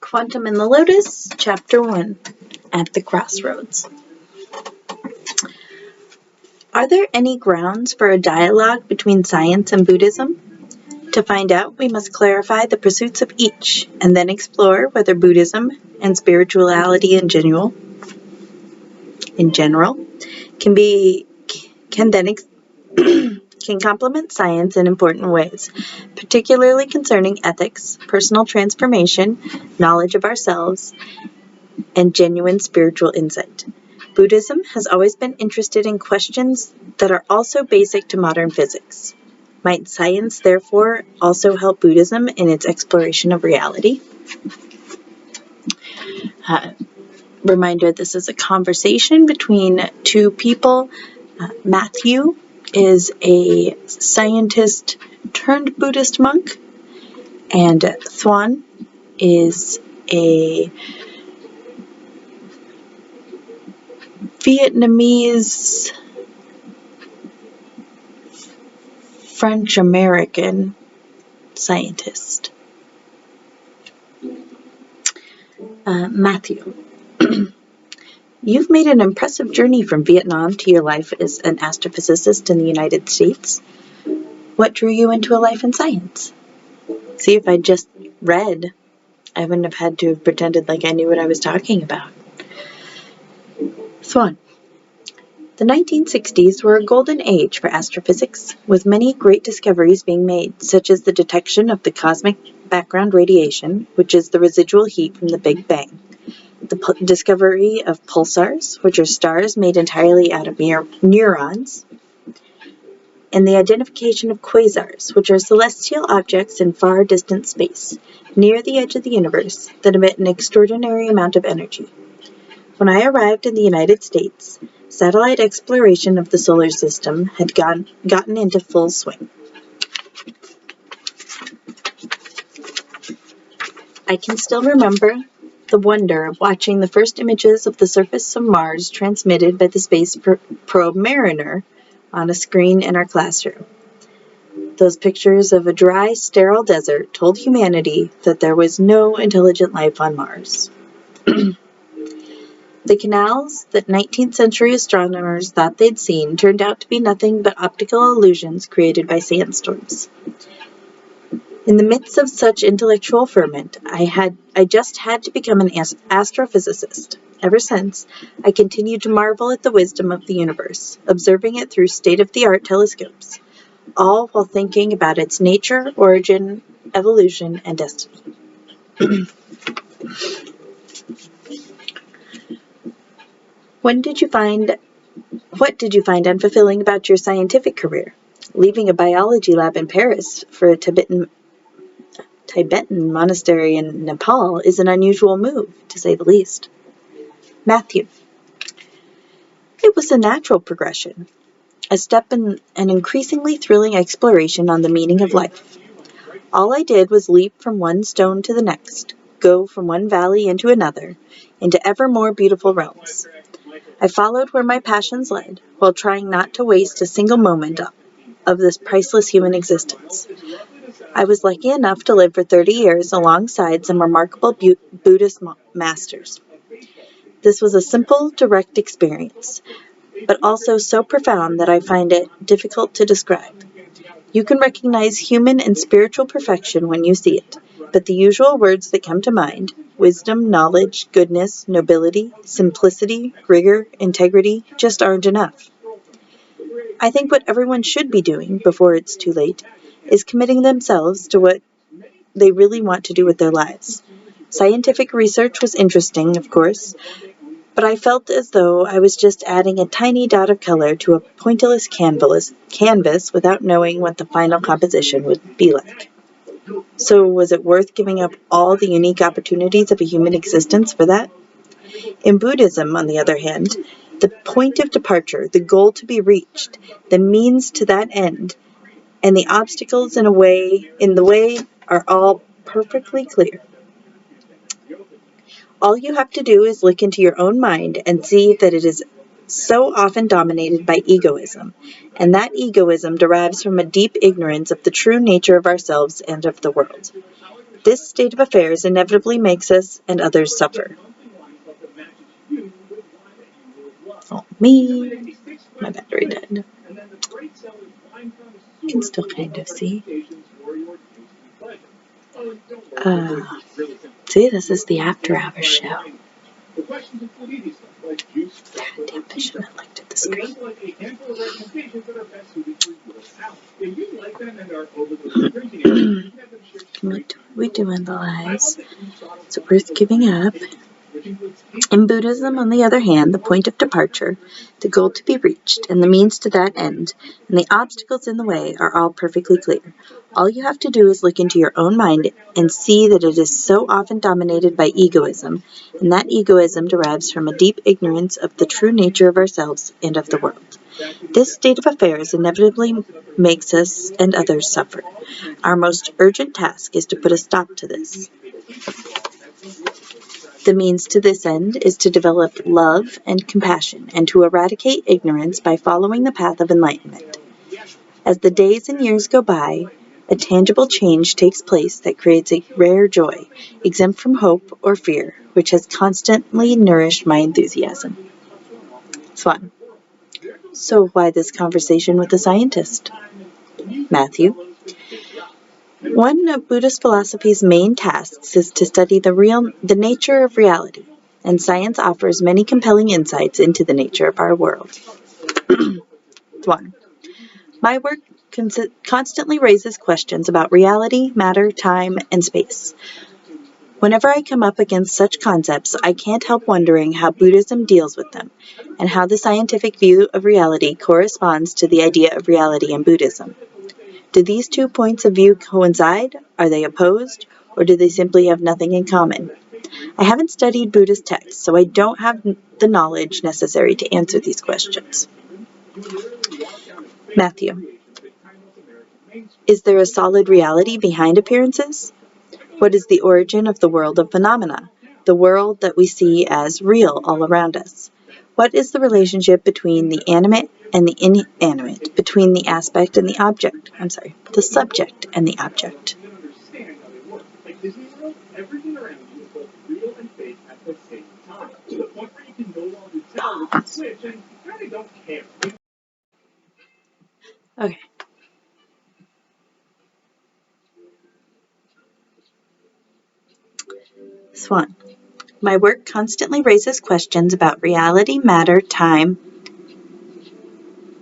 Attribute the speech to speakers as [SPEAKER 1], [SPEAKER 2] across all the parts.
[SPEAKER 1] Quantum the Lotus, Chapter 1, At the Crossroads. Are there any grounds for a dialogue between science and Buddhism? To find out, we must clarify the pursuits of each, and then explore whether Buddhism and spirituality in general can complement science in important ways, particularly concerning ethics, personal transformation, knowledge of ourselves, and genuine spiritual insight. Buddhism has always been interested in questions that are also basic to modern physics. Might science, therefore, also help Buddhism in its exploration of reality? Reminder, this is a conversation between two people. Matthew is a scientist turned Buddhist monk, and Thuan is a Vietnamese French-American scientist. Matthew, you've made an impressive journey from Vietnam to your life as an astrophysicist in the United States. What drew you into a life in science? See, if I just read, I wouldn't have had to have pretended like I knew what I was talking about. Thuan. The 1960s were a golden age for astrophysics, with many great discoveries being made, such as the detection of the cosmic background radiation, which is the residual heat from the Big Bang, the discovery of pulsars, which are stars made entirely out of neurons, and the identification of quasars, which are celestial objects in far distant space, near the edge of the universe, that emit an extraordinary amount of energy. When I arrived in the United States, satellite exploration of the solar system had gotten into full swing. I can still remember the wonder of watching the first images of the surface of Mars transmitted by the space probe Mariner on a screen in our classroom. Those pictures of a dry, sterile desert told humanity that there was no intelligent life on Mars. The canals that 19th century astronomers thought they'd seen turned out to be nothing but optical illusions created by sandstorms. In the midst of such intellectual ferment, I just had to become an astrophysicist. Ever since, I continued to marvel at the wisdom of the universe, observing it through state-of-the-art telescopes, all while thinking about its nature, origin, evolution, and destiny. What did you find unfulfilling about your scientific career? Leaving a biology lab in Paris for a Tibetan monastery in Nepal is an unusual move, to say the least. Matthew. It was a natural progression, a step in an increasingly thrilling exploration on the meaning of life. All I did was leap from one stone to the next, go from one valley into another, into ever more beautiful realms. I followed where my passions led, while trying not to waste a single moment of this priceless human existence. I was lucky enough to live for 30 years alongside some remarkable Buddhist masters. This was a simple, direct experience, but also so profound that I find it difficult to describe. You can recognize human and spiritual perfection when you see it, but the usual words that come to mind, wisdom, knowledge, goodness, nobility, simplicity, rigor, integrity, just aren't enough. I think what everyone should be doing before it's too late is committing themselves to what they really want to do with their lives. Scientific research was interesting, of course, but I felt as though I was just adding a tiny dot of color to a pointillist canvas without knowing what the final composition would be like. So was it worth giving up all the unique opportunities of a human existence for that? In Buddhism, on the other hand, the point of departure, the goal to be reached, the means to that end, and the obstacles in the way are all perfectly clear. All you have to do is look into your own mind and see that it is so often dominated by egoism, and that egoism derives from a deep ignorance of the true nature of ourselves and of the world. This state of affairs inevitably makes us and others suffer. Oh, me. My battery died. You can still kind of see. See, this is the after hours show. Damn, I should have looked at the screen. We're doing the lives. It's worth giving up. In Buddhism, on the other hand, the point of departure, the goal to be reached, and the means to that end, and the obstacles in the way are all perfectly clear. All you have to do is look into your own mind and see that it is so often dominated by egoism, and that egoism derives from a deep ignorance of the true nature of ourselves and of the world. This state of affairs inevitably makes us and others suffer. Our most urgent task is to put a stop to this. The means to this end is to develop love and compassion and to eradicate ignorance by following the path of enlightenment. As the days and years go by, a tangible change takes place that creates a rare joy, exempt from hope or fear, which has constantly nourished my enthusiasm. Swan. So why this conversation with a scientist? Matthew. One of Buddhist philosophy's main tasks is to study the nature of reality, and science offers many compelling insights into the nature of our world. 1. My work constantly raises questions about reality, matter, time, and space. Whenever I come up against such concepts, I can't help wondering how Buddhism deals with them, and how the scientific view of reality corresponds to the idea of reality in Buddhism. Do these two points of view coincide? Are they opposed? Or do they simply have nothing in common? I haven't studied Buddhist texts, so I don't have the knowledge necessary to answer these questions. Matthew. Is there a solid reality behind appearances? What is the origin of the world of phenomena, the world that we see as real all around us? What is the relationship between the animate and the inanimate, between the subject and the object? Okay. Swan. My work constantly raises questions about reality, matter, time,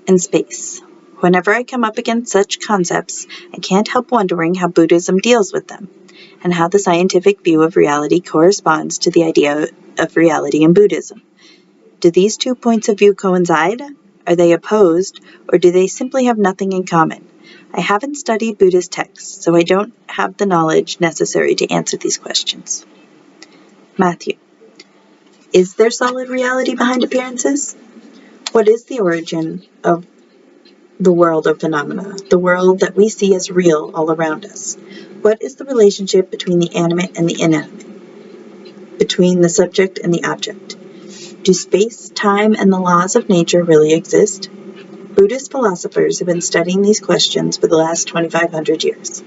[SPEAKER 1] and space. Whenever I come up against such concepts, I can't help wondering how Buddhism deals with them, and how the scientific view of reality corresponds to the idea of reality in Buddhism. Do these two points of view coincide? Are they opposed, or do they simply have nothing in common? I haven't studied Buddhist texts, so I don't have the knowledge necessary to answer these questions. Matthew. Is there solid reality behind appearances? What is the origin of the world of phenomena, the world that we see as real all around us? What is the relationship between the animate and the inanimate, between the subject and the object? Do space, time, and the laws of nature really exist? Buddhist philosophers have been studying these questions for the last 2,500 years.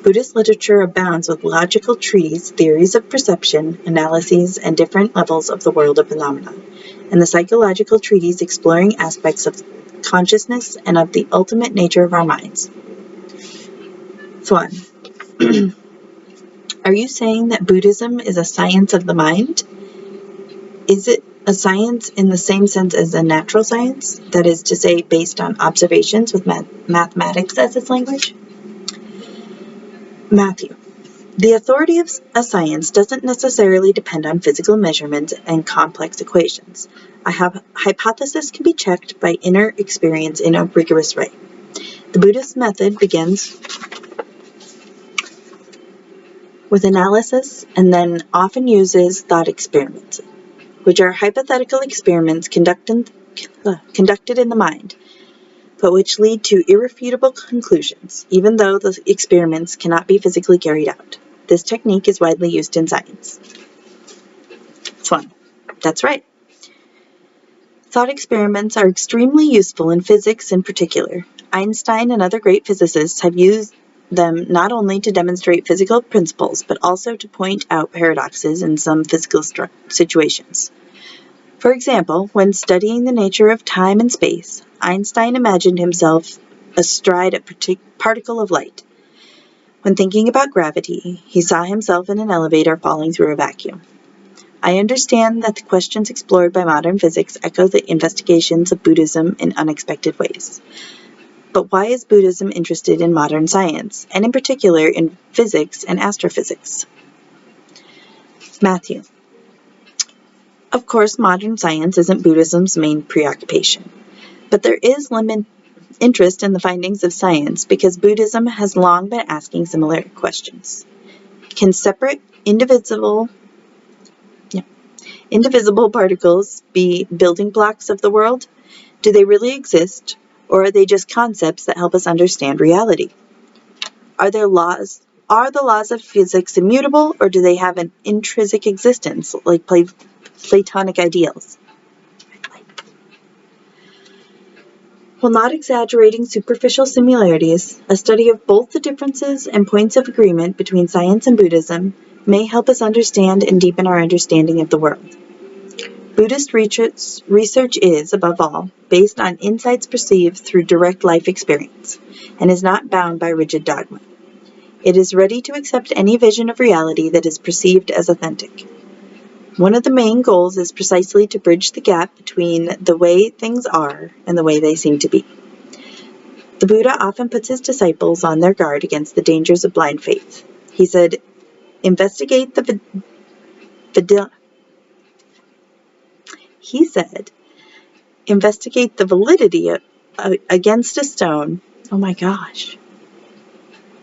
[SPEAKER 1] Buddhist literature abounds with logical treatises, theories of perception, analyses, and different levels of the world of phenomena, and the psychological treatises exploring aspects of consciousness and of the ultimate nature of our minds. Swan. Are you saying that Buddhism is a science of the mind? Is it a science in the same sense as a natural science, that is to say, based on observations with mathematics as its language? Matthew. The authority of a science doesn't necessarily depend on physical measurements and complex equations. A hypothesis can be checked by inner experience in a rigorous way. The Buddhist method begins with analysis and then often uses thought experiments, which are hypothetical experiments conducted in the mind, but which lead to irrefutable conclusions, even though the experiments cannot be physically carried out. This technique is widely used in science. Swan. That's right. Thought experiments are extremely useful in physics in particular. Einstein and other great physicists have used them not only to demonstrate physical principles, but also to point out paradoxes in some physical situations. For example, when studying the nature of time and space, Einstein imagined himself astride a particle of light. When thinking about gravity, he saw himself in an elevator falling through a vacuum. I understand that the questions explored by modern physics echo the investigations of Buddhism in unexpected ways. But why is Buddhism interested in modern science, and in particular in physics and astrophysics? Matthew. Of course, modern science isn't Buddhism's main preoccupation, but there is interest in the findings of science because Buddhism has long been asking similar questions. Can separate, indivisible particles be building blocks of the world? Do they really exist, or are they just concepts that help us understand reality? Are the laws of physics immutable, or do they have an intrinsic existence, like Platonic ideals? While not exaggerating superficial similarities, a study of both the differences and points of agreement between science and Buddhism may help us understand and deepen our understanding of the world. Buddhist research is, above all, based on insights perceived through direct life experience, and is not bound by rigid dogma. It is ready to accept any vision of reality that is perceived as authentic. One of the main goals is precisely to bridge the gap between the way things are and the way they seem to be. The Buddha often puts his disciples on their guard against the dangers of blind faith. He said, investigate the validity against a stone. Oh my gosh.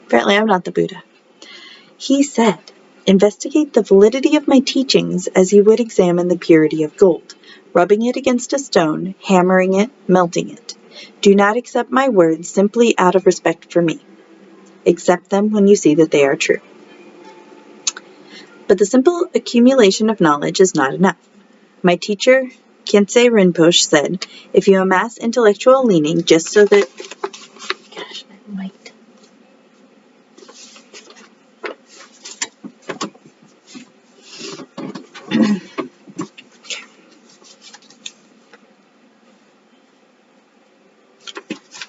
[SPEAKER 1] Apparently I'm not the Buddha. He said, investigate the validity of my teachings as you would examine the purity of gold, rubbing it against a stone, hammering it, melting it. Do not accept my words simply out of respect for me. Accept them when you see that they are true. But the simple accumulation of knowledge is not enough. My teacher, Khyentse Rinpoche, said, if you amass intellectual leaning just so that... Gosh, I might...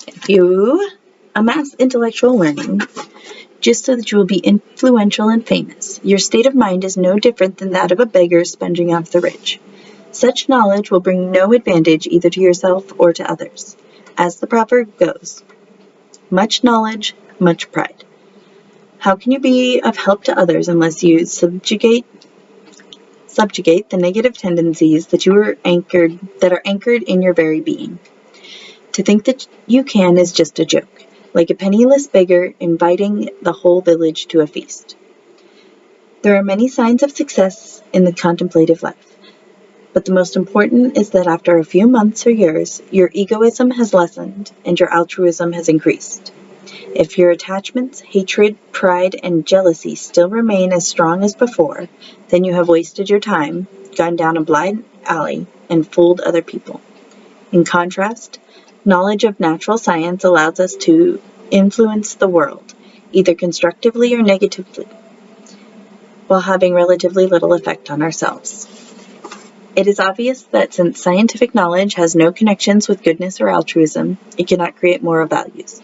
[SPEAKER 1] If you amass intellectual learning just so that you will be influential and famous, your state of mind is no different than that of a beggar sponging off the rich. Such knowledge will bring no advantage either to yourself or to others. As the proverb goes, much knowledge, much pride. How can you be of help to others unless you subjugate the negative tendencies that are anchored in your very being? To think that you can is just a joke, like a penniless beggar inviting the whole village to a feast. There are many signs of success in the contemplative life, but the most important is that after a few months or years, your egoism has lessened and your altruism has increased. If your attachments, hatred, pride, and jealousy still remain as strong as before, then you have wasted your time, gone down a blind alley, and fooled other people. In contrast, knowledge of natural science allows us to influence the world, either constructively or negatively, while having relatively little effect on ourselves. It is obvious that since scientific knowledge has no connections with goodness or altruism, it cannot create moral values.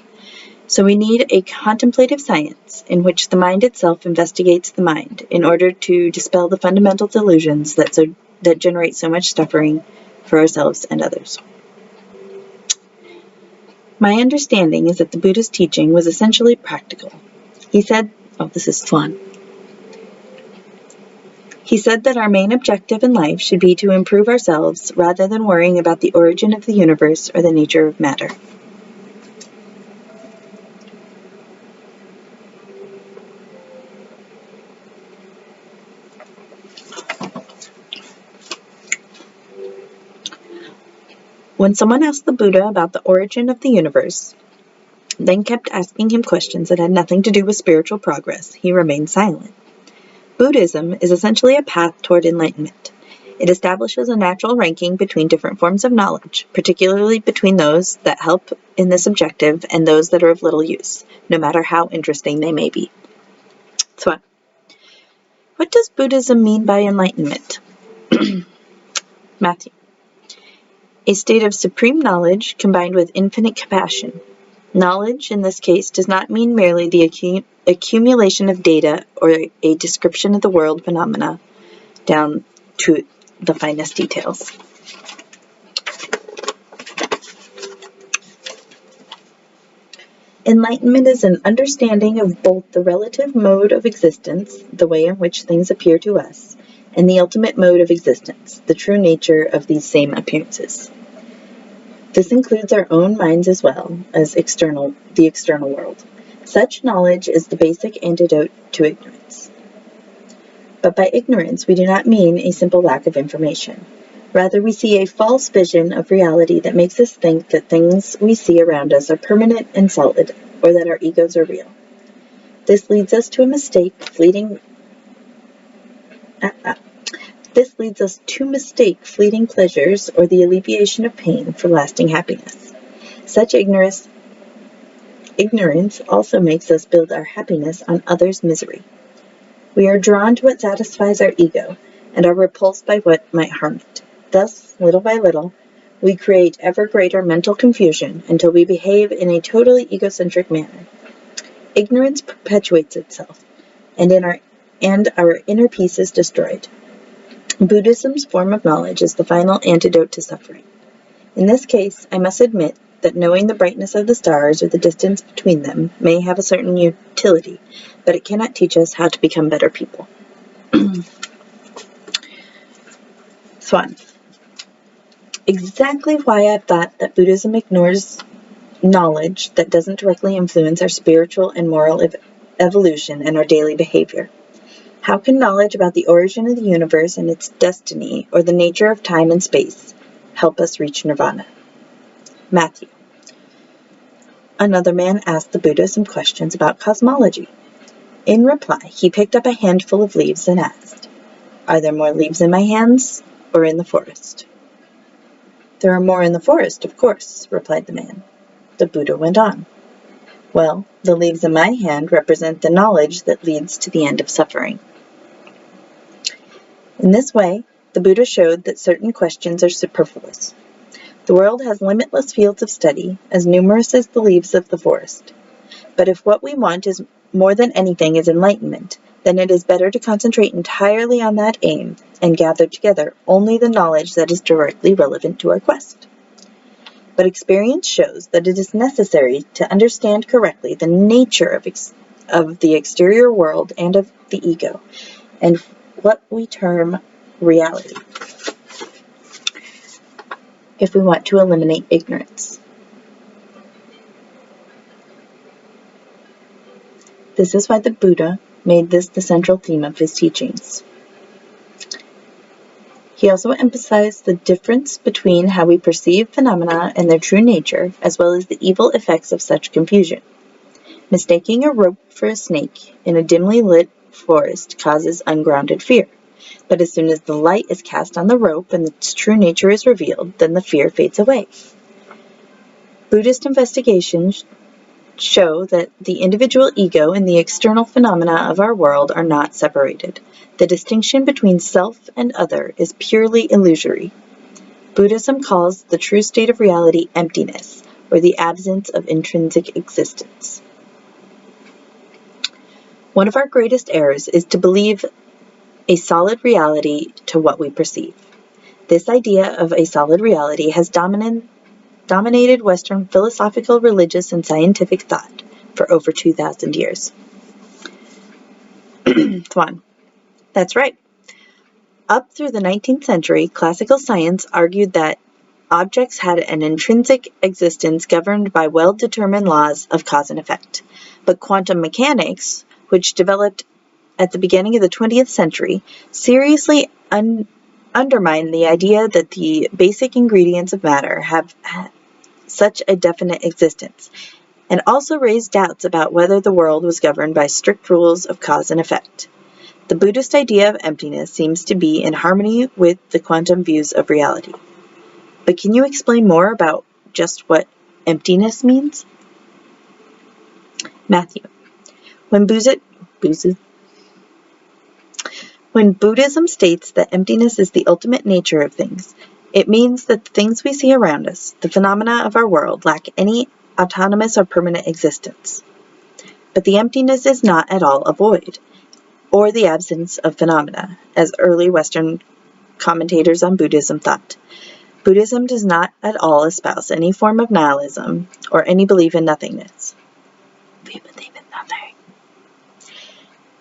[SPEAKER 1] So we need a contemplative science in which the mind itself investigates the mind in order to dispel the fundamental delusions that generate so much suffering for ourselves and others. My understanding is that the Buddhist teaching was essentially practical. He said, this is fun. He said that our main objective in life should be to improve ourselves rather than worrying about the origin of the universe or the nature of matter. When someone asked the Buddha about the origin of the universe, then kept asking him questions that had nothing to do with spiritual progress, he remained silent. Buddhism is essentially a path toward enlightenment. It establishes a natural ranking between different forms of knowledge, particularly between those that help in this objective and those that are of little use, no matter how interesting they may be. So, what does Buddhism mean by enlightenment? Matthew. A state of supreme knowledge combined with infinite compassion. Knowledge, in this case, does not mean merely the accumulation of data or a description of the world phenomena down to the finest details. Enlightenment is an understanding of both the relative mode of existence, the way in which things appear to us, and the ultimate mode of existence, the true nature of these same appearances. This includes our own minds as well as the external world. Such knowledge is the basic antidote to ignorance. But by ignorance, we do not mean a simple lack of information. Rather, we see a false vision of reality that makes us think that things we see around us are permanent and solid, or that our egos are real. This leads us to mistake fleeting pleasures or the alleviation of pain for lasting happiness. Such ignorance also makes us build our happiness on others' misery. We are drawn to what satisfies our ego and are repulsed by what might harm it. Thus, little by little, we create ever greater mental confusion until we behave in a totally egocentric manner. Ignorance perpetuates itself, and our inner peace is destroyed. Buddhism's form of knowledge is the final antidote to suffering. In this case, I must admit that knowing the brightness of the stars or the distance between them may have a certain utility, but it cannot teach us how to become better people. Swan. Exactly why I've thought that Buddhism ignores knowledge that doesn't directly influence our spiritual and moral evolution and our daily behavior. How can knowledge about the origin of the universe and its destiny, or the nature of time and space, help us reach nirvana? Matthew. Another man asked the Buddha some questions about cosmology. In reply, he picked up a handful of leaves and asked, "Are there more leaves in my hands or in the forest?" "There are more in the forest, of course," replied the man. The Buddha went on, "Well, the leaves in my hand represent the knowledge that leads to the end of suffering." In this way, the Buddha showed that certain questions are superfluous. The world has limitless fields of study, as numerous as the leaves of the forest. But if what we want is more than anything is enlightenment, then it is better to concentrate entirely on that aim and gather together only the knowledge that is directly relevant to our quest. But experience shows that it is necessary to understand correctly the nature of the exterior world and of the ego, and what we term reality, if we want to eliminate ignorance. This is why the Buddha made this the central theme of his teachings. He also emphasized the difference between how we perceive phenomena and their true nature, as well as the evil effects of such confusion. Mistaking a rope for a snake in a dimly lit forest causes ungrounded fear. But as soon as the light is cast on the rope and its true nature is revealed, then the fear fades away. Buddhist investigations show that the individual ego and the external phenomena of our world are not separated. The distinction between self and other is purely illusory. Buddhism calls the true state of reality emptiness, or the absence of intrinsic existence. One of our greatest errors is to believe a solid reality to what we perceive. This idea of a solid reality has dominated Western philosophical, religious, and scientific thought for over 2,000 years. Tuan. That's right. Up through the 19th century, classical science argued that objects had an intrinsic existence governed by well-determined laws of cause and effect. But quantum mechanics, which developed at the beginning of the 20th century, seriously undermined the idea that the basic ingredients of matter have such a definite existence, and also raised doubts about whether the world was governed by strict rules of cause and effect. The Buddhist idea of emptiness seems to be in harmony with the quantum views of reality. But can you explain more about just what emptiness means? Matthew. When Buddhism states that emptiness is the ultimate nature of things, it means that the things we see around us, the phenomena of our world, lack any autonomous or permanent existence. But the emptiness is not at all a void, or the absence of phenomena, as early Western commentators on Buddhism thought. Buddhism does not at all espouse any form of nihilism or any belief in nothingness. We believe in nothing.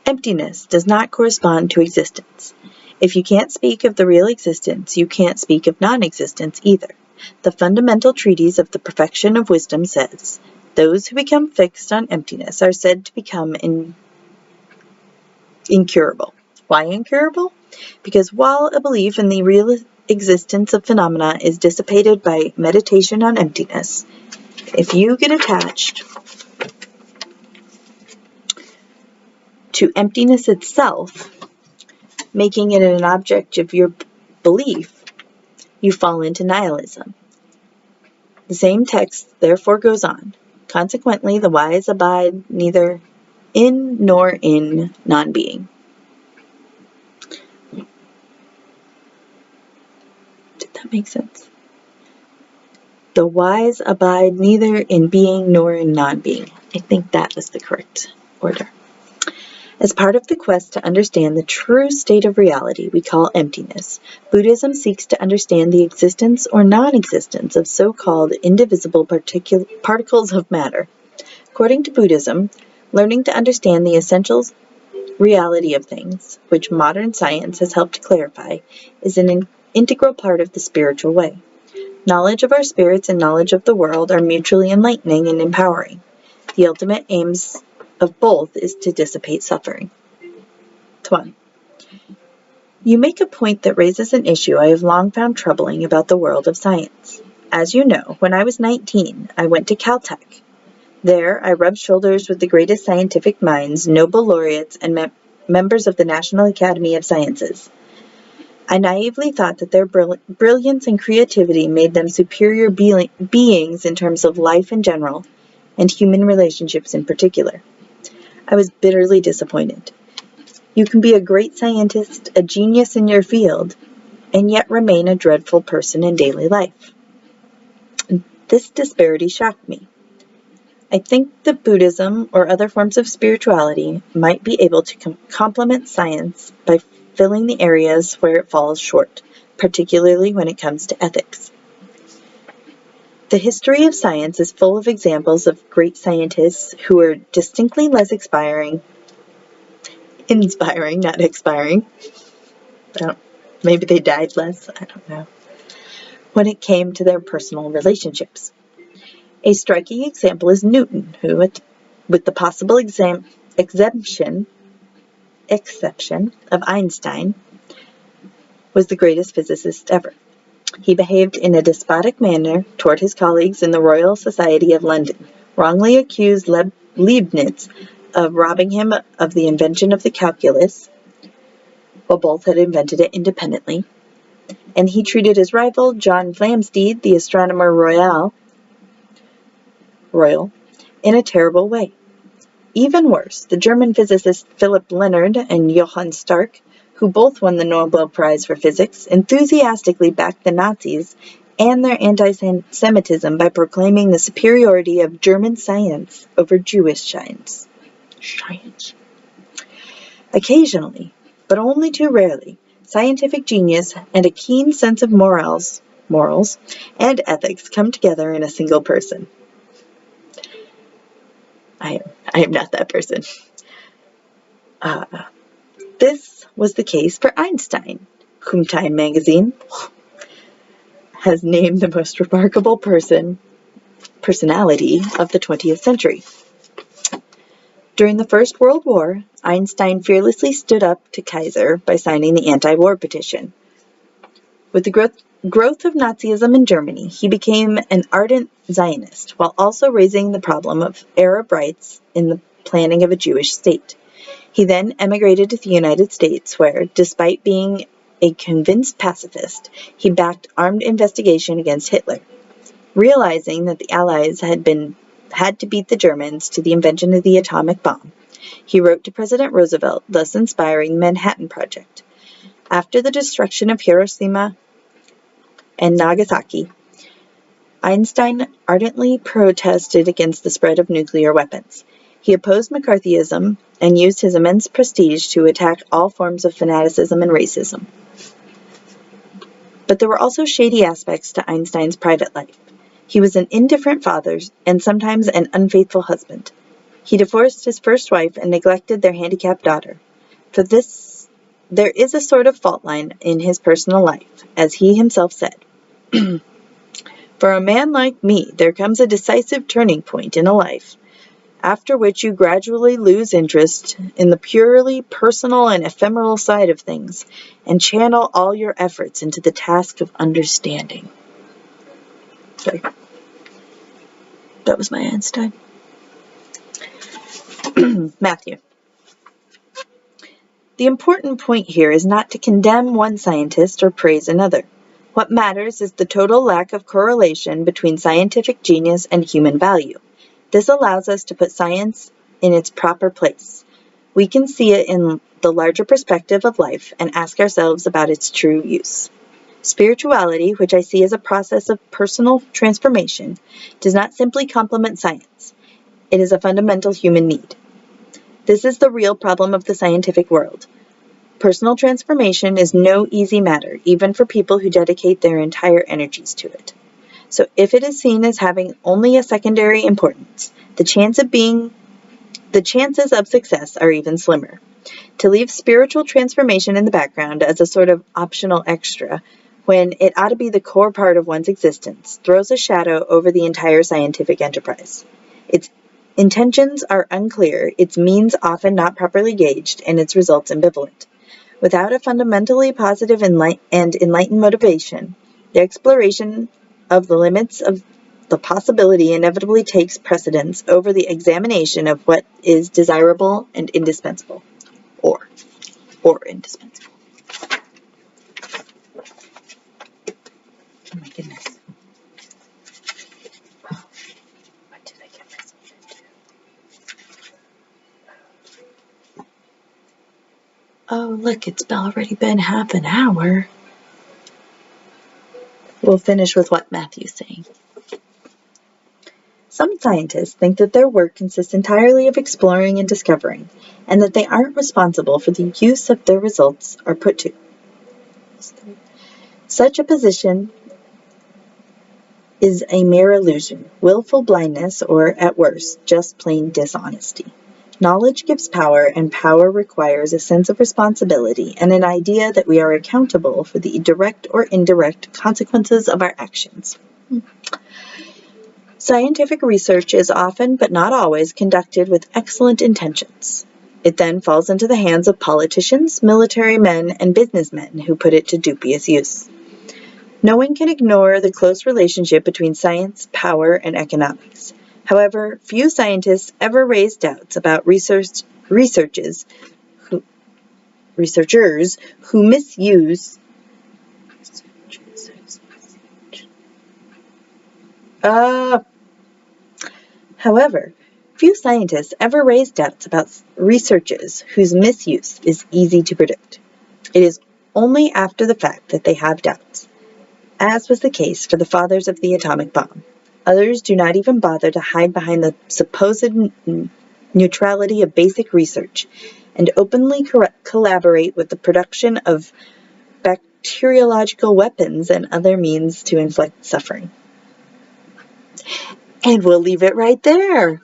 [SPEAKER 1] Emptiness does not correspond to existence. If you can't speak of the real existence, you can't speak of non-existence either. The fundamental treatise of the perfection of wisdom says, those who become fixed on emptiness are said to become incurable. Why incurable? Because while a belief in the real existence of phenomena is dissipated by meditation on emptiness, if you get attached to emptiness itself, making it an object of your belief, you fall into nihilism. The same text therefore goes on. Consequently, the wise abide neither in nor in non-being. Did that make sense? The wise abide neither in being nor in non-being. I think that was the correct order. As part of the quest to understand the true state of reality we call emptiness, Buddhism seeks to understand the existence or non-existence of so-called indivisible particles of matter. According to Buddhism, learning to understand the essential reality of things, which modern science has helped clarify, is an integral part of the spiritual way. Knowledge of our spirits and knowledge of the world are mutually enlightening and empowering. The ultimate aims of both is to dissipate suffering. 1. You make a point that raises an issue I have long found troubling about the world of science. As you know, when I was 19, I went to Caltech. There, I rubbed shoulders with the greatest scientific minds, Nobel laureates, and members of the National Academy of Sciences. I naively thought that their brilliance and creativity made them superior beings in terms of life in general, and human relationships in particular. I was bitterly disappointed. You can be a great scientist, a genius in your field, and yet remain a dreadful person in daily life. This disparity shocked me. I think that Buddhism or other forms of spirituality might be able to complement science by filling the areas where it falls short, particularly when it comes to ethics. The history of science is full of examples of great scientists who are distinctly less inspiring, not expiring. Maybe they died less, I don't know. When it came to their personal relationships. A striking example is Newton, who, with the possible exception of Einstein, was the greatest physicist ever. He behaved in a despotic manner toward his colleagues in the Royal Society of London, wrongly accused Leibniz of robbing him of the invention of the calculus, while both had invented it independently, and he treated his rival, John Flamsteed, the astronomer royal, in a terrible way. Even worse, the German physicists Philipp Leonard and Johann Stark, who both won the Nobel Prize for Physics, enthusiastically backed the Nazis and their anti-Semitism by proclaiming the superiority of German science over Jewish science. Occasionally, but only too rarely, scientific genius and a keen sense of morals and ethics come together in a single person. I am not that person. This was the case for Einstein, whom Time magazine has named the most remarkable personality of the 20th century. During the First World War, Einstein fearlessly stood up to Kaiser by signing the anti-war petition. With the growth of Nazism in Germany, he became an ardent Zionist, while also raising the problem of Arab rights in the planning of a Jewish state. He then emigrated to the United States where, despite being a convinced pacifist, he backed armed investigation against Hitler. Realizing that the Allies had to beat the Germans to the invention of the atomic bomb, he wrote to President Roosevelt, thus inspiring the Manhattan Project. After the destruction of Hiroshima and Nagasaki, Einstein ardently protested against the spread of nuclear weapons. He opposed McCarthyism and used his immense prestige to attack all forms of fanaticism and racism. But there were also shady aspects to Einstein's private life. He was an indifferent father and sometimes an unfaithful husband. He divorced his first wife and neglected their handicapped daughter. For this, there is a sort of fault line in his personal life, as he himself said. For a man like me, there comes a decisive turning point in a life, after which you gradually lose interest in the purely personal and ephemeral side of things, and channel all your efforts into the task of understanding. Sorry. That was my Einstein. Matthew. The important point here is not to condemn one scientist or praise another. What matters is the total lack of correlation between scientific genius and human value. This allows us to put science in its proper place. We can see it in the larger perspective of life and ask ourselves about its true use. Spirituality, which I see as a process of personal transformation, does not simply complement science. It is a fundamental human need. This is the real problem of the scientific world. Personal transformation is no easy matter, even for people who dedicate their entire energies to it. So if it is seen as having only a secondary importance, the chances of success are even slimmer. To leave spiritual transformation in the background as a sort of optional extra, when it ought to be the core part of one's existence, throws a shadow over the entire scientific enterprise. Its intentions are unclear, its means often not properly gauged, and its results ambivalent. Without a fundamentally positive and enlightened motivation, the exploration of the limits of the possibility inevitably takes precedence over the examination of what is desirable and indispensable, or indispensable. Oh my goodness. What did I get myself into? Oh, look, it's already been half an hour. We'll finish with what Matthew's saying. Some scientists think that their work consists entirely of exploring and discovering, and that they aren't responsible for the use of their results are put to. Such a position is a mere illusion, willful blindness, or, at worst, just plain dishonesty. Knowledge gives power, and power requires a sense of responsibility and an idea that we are accountable for the direct or indirect consequences of our actions. Scientific research is often, but not always, conducted with excellent intentions. It then falls into the hands of politicians, military men, and businessmen who put it to dubious use. No one can ignore the close relationship between science, power, and economics. However, few scientists ever raise doubts about researchers who misuse However, few scientists ever raise doubts about researches whose misuse is easy to predict. It is only after the fact that they have doubts, as was the case for the fathers of the atomic bomb. Others do not even bother to hide behind the supposed neutrality of basic research and openly collaborate with the production of bacteriological weapons and other means to inflict suffering. And we'll leave it right there.